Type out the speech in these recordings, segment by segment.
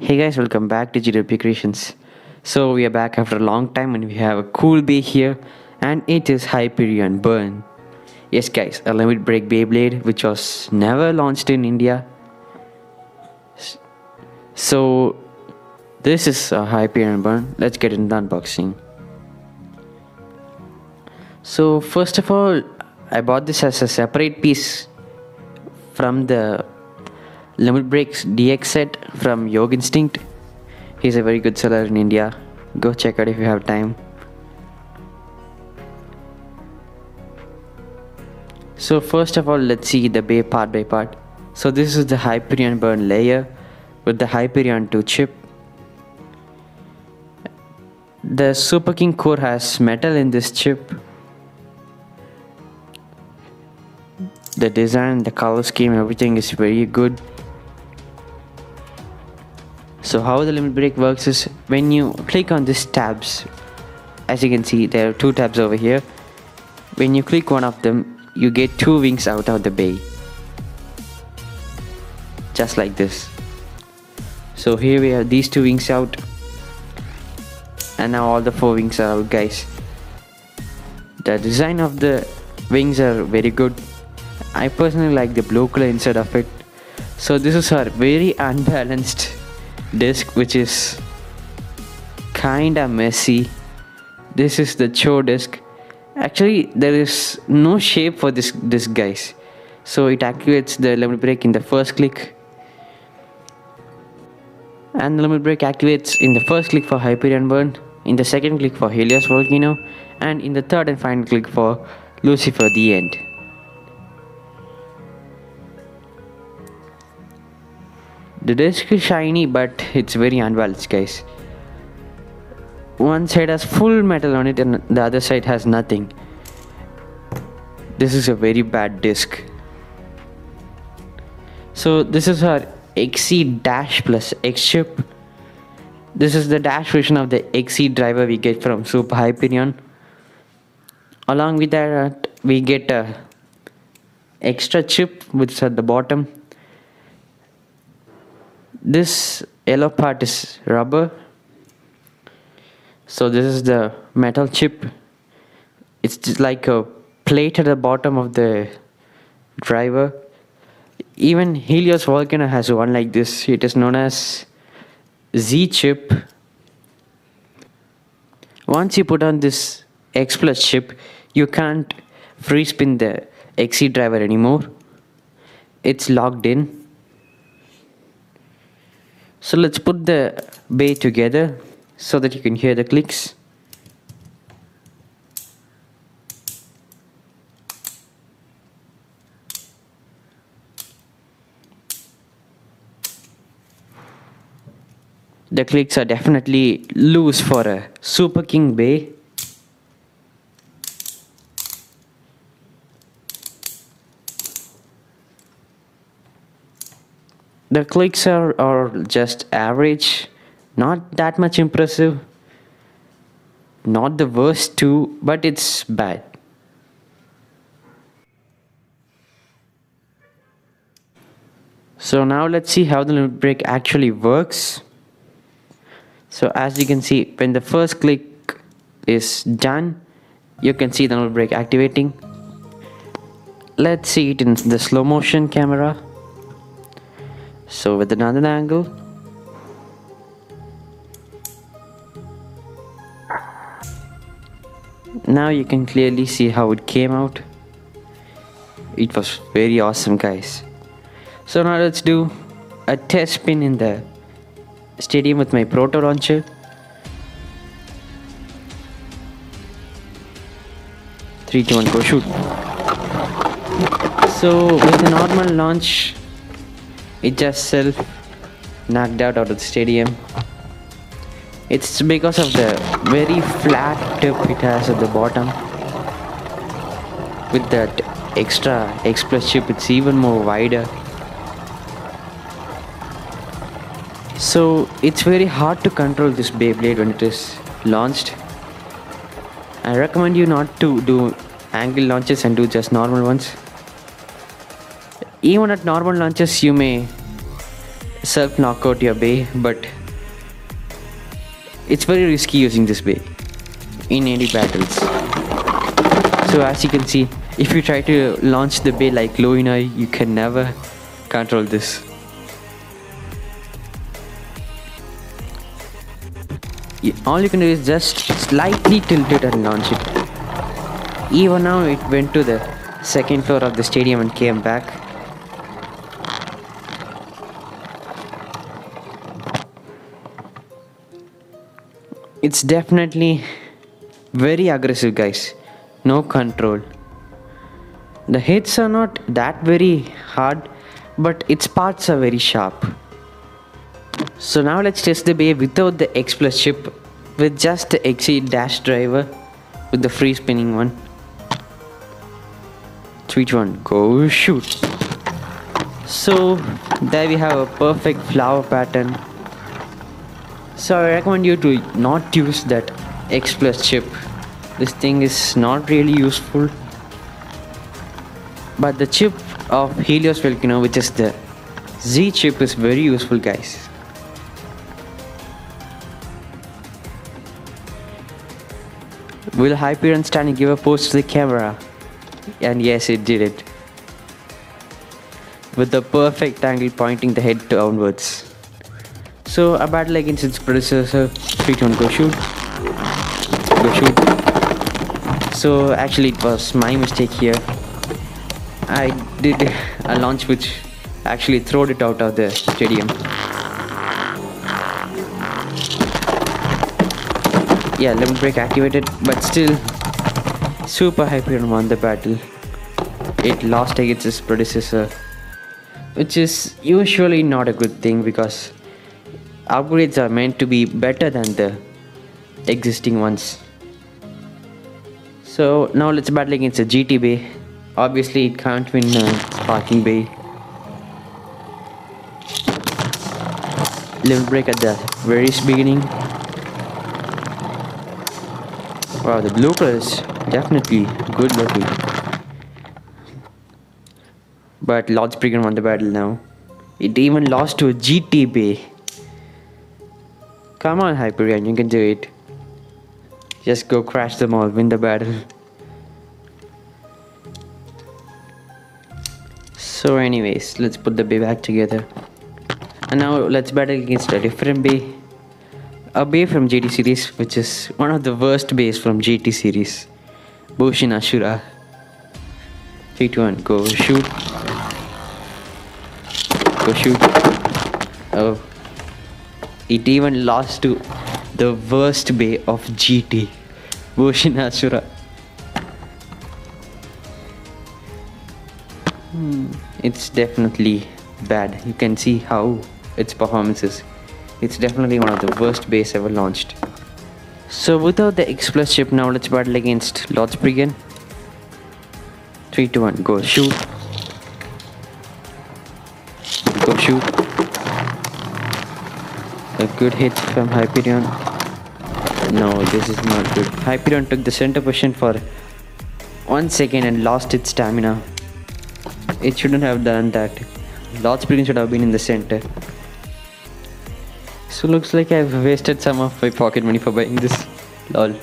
Hey guys, welcome back to GWP Creations. So we are back after a long time and we have a cool bay here and it is HYPERION Burn. Yes guys, a limit break Beyblade which was never launched in India. So this is a HYPERION Burn. Let's get into the unboxing. So first of all, I bought this as a separate piece from the Limit Breaks DX set from Yog Instinct. He's a very good seller in India. Go check out if you have time. So first of all, let's see the bay part by part. So this is the HYPERION Burn layer with the HYPERION 2 chip. The Super King core has metal in this chip. The design, the color scheme, everything is very good. So how the limit break works is when you click on these tabs, as you can see there are two tabs over here. When you click one of them, you get two wings out of the bay, just like this. So here we have these two wings out, and now all the four wings are out, guys. The design of the wings are very good. I personally like the blue color inside of it. So this is our very unbalanced disc, which is kinda messy. This is the Cho disc. Actually, there is no shape for this disc, guys. So it activates the limit break in the first click, and the limit break activates in the first click for HYPERION Burn, in the second click for Helios Volcano, and in the third and final click for Lucifer the End. The disc is shiny, but it's very unbalanced, guys. One side has full metal on it and the other side has nothing. This is a very bad disc. So this is our XE Dash plus X chip. This is the Dash version of the XE driver we get from Super HYPERION. Along with that, we get a extra chip which is at the bottom. This yellow part is rubber. So this is the metal chip. It's just like a plate at the bottom of the driver. Even Helios Volcano has one like this. It is known as Z chip. Once you put on this X plus chip, you can't free spin the XE driver anymore. It's locked in. So let's put the bay together so that you can hear the clicks. The clicks are definitely loose for a Super King bay. The clicks are just average, not that much impressive. Not the worst too, but it's bad. So now let's see how the limit break actually works. So as you can see, when the first click is done, you can see the limit break activating. Let's see it in the slow motion camera. So with another angle. Now you can clearly see how it came out. It was very awesome, guys. So now let's do a test spin in the stadium with my proto launcher. Three, two, one, go shoot. So with the normal launch, it just self-knocked out of the stadium. It's because of the very flat tip it has at the bottom. With that extra X Plus chip, it's even more wider. So it's very hard to control this Beyblade when it is launched. I recommend you not to do angle launches and do just normal ones. Even at normal launches, you may self knock out your bay, but it's very risky using this bay in any battles. So as you can see, if you try to launch the bay like low in eye, you can never control this. All you can do is just slightly tilt it and launch it. Even now it went to the second floor of the stadium and came back. It's definitely very aggressive, guys. No control. The hits are not that very hard, but its parts are very sharp. So now let's test the bay without the X Plus chip, with just the XE dash driver with the free spinning one. 3, 2, 1, go shoot. So there we have a perfect flower pattern. So I recommend you to not use that X Plus chip. This thing is not really useful. But the chip of Helios Volcano, which is the Z chip, is very useful, guys. Will Hyperion stand and give a pose to the camera? And yes, it did it. With the perfect angle pointing the head downwards. So a battle against its predecessor. 3, 2, 1, go shoot. Go shoot. So actually it was my mistake here. I did a launch which actually threw it out of the stadium. Yeah, limit break activated, but still Super Hyperion won the battle. It lost against its predecessor, which is usually not a good thing because upgrades are meant to be better than the existing ones. So now let's battle against a GT Bay. Obviously it can't win Sparking Bay. Limit break at the very beginning. Wow, the blue color is definitely good looking. But Lord Spriggan won the battle now. It even lost to a GT Bay. Come on Hyperion, you can do it. Just go crash them all, win the battle. So anyways, let's put the bay back together. And now let's battle against a different bay. A bay from GT series, which is one of the worst bays from GT series. Bushin Ashura. 3, 2, 1, go shoot. Go shoot. Oh. It even lost to the worst bay of GT. Bushin Ashura. It's definitely bad. You can see how its performance is. It's definitely one of the worst bays ever launched. So without the X Plus chip, now let's battle against Lord Spriggan. 3, 2, 1, go shoot. Go shoot. A good hit from Hyperion. No, this is not good. Hyperion took the center position for 1 second and lost its stamina. It shouldn't have done that. Lord Spriggan should have been in the center. So looks like I've wasted some of my pocket money for buying this. Lol.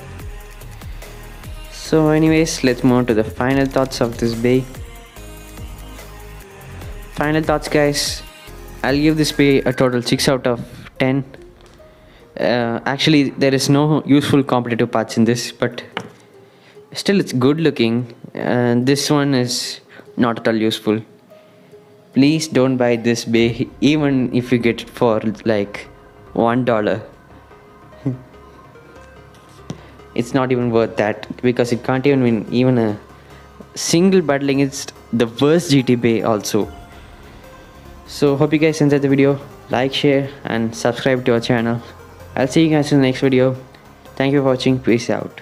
So anyways, let's move on to the final thoughts of this bay. Final thoughts, guys. I'll give this bay a total 6 out of 10. Actually, there is no useful competitive parts in this, but still it's good looking. This one is not at all useful. Please don't buy this bay, even if you get it for like $1. It's not even worth that because it can't even win even a single battle against the worst GT bay also. So hope you guys enjoyed the video. Like, share and subscribe to our channel. I'll see you guys in the next video. Thank you for watching. Peace out.